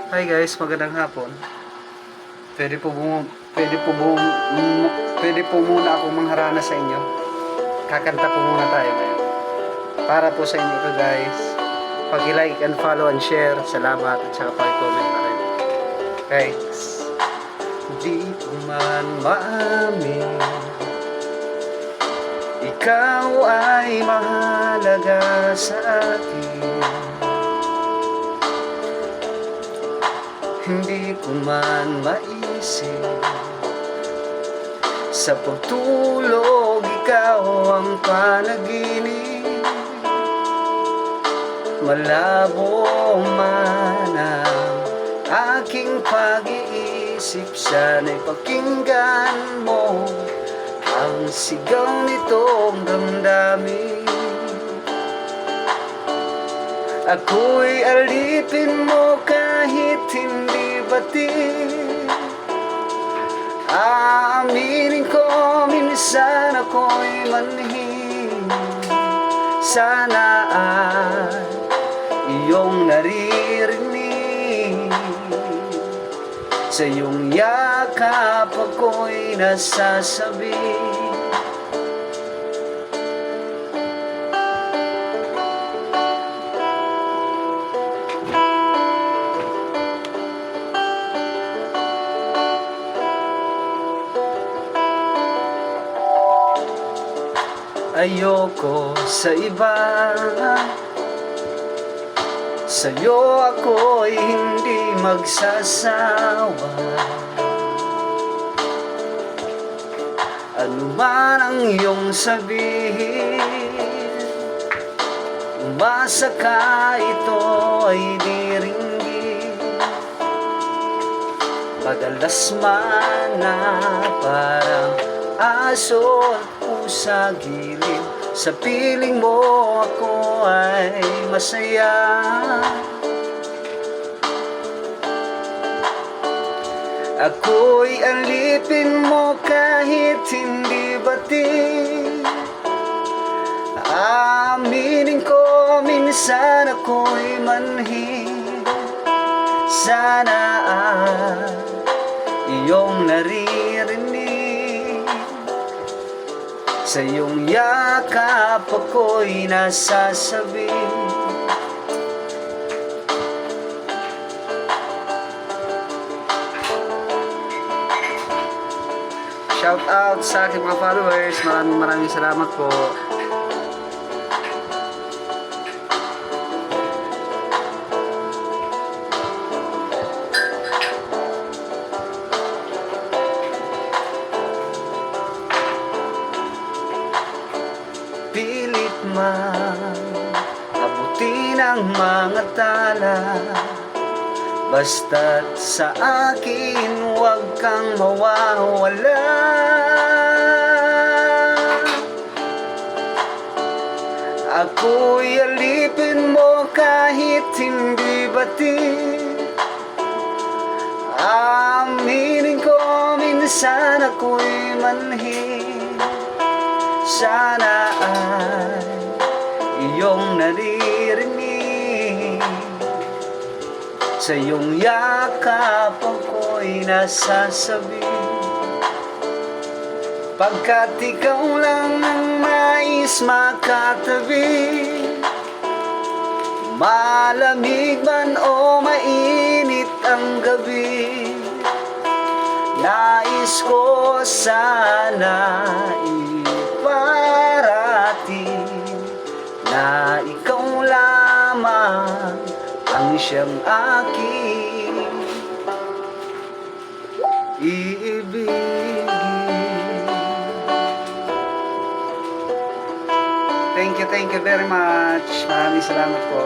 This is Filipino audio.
Hi guys, magandang hapon. Pwede po bu pwede po bu pwede po muna akong mangharana sa inyo. Kakanta po muna tayo ngayon. Para po sa inyo to guys. Pag-like and follow and share. Salamat at saka pag-comment na rin. Guys, di ko man maamin, ikaw ay mahalaga sa akin. Hindi ko man maisip, sa pagtulog ikaw ang panaginip. Malabo man ang aking pag-iisip, sana'y pakinggan mo ang sigaw nitong damdamin. Ako'y alipin mo kahit hindi batid. Aaminin ko minsan ako'y manhid. Sana ay iyong naririnig. Sa iyong yakap ako'y nasasabi. Ayoko sa iba, sa'yo ako'y hindi magsasawa. Ano man ang iyong sabihin, umasa ka, ito ay diringgin. Madalas man na parang aso at pusa gilid, sa piling mo ako ay masaya. Ako'y alipin mo kahit hindi batid. Aaminin ko minsan ako'y manhid. Sana ay iyong naririnig. Sa iyong yakap ako'y nasasabi. Shout out sa aking mga followers. Maraming salamat po. Pilit man abutin ang mga tala, basta't sa akin huwag kang mawawala. Ako'y alipin mo kahit hindi batid. Aminin ko minsan ako'y manhid. Sana ay iyong naririnig. Sa iyong yakap ako'y nasasabi. Pagkat ikaw lang ang nais makatabi, malamig man o mainit ang gabi, nais ko sana iparating na ikaw lamang ang siyang aking iibigin. Thank you very much. Maraming salamat po.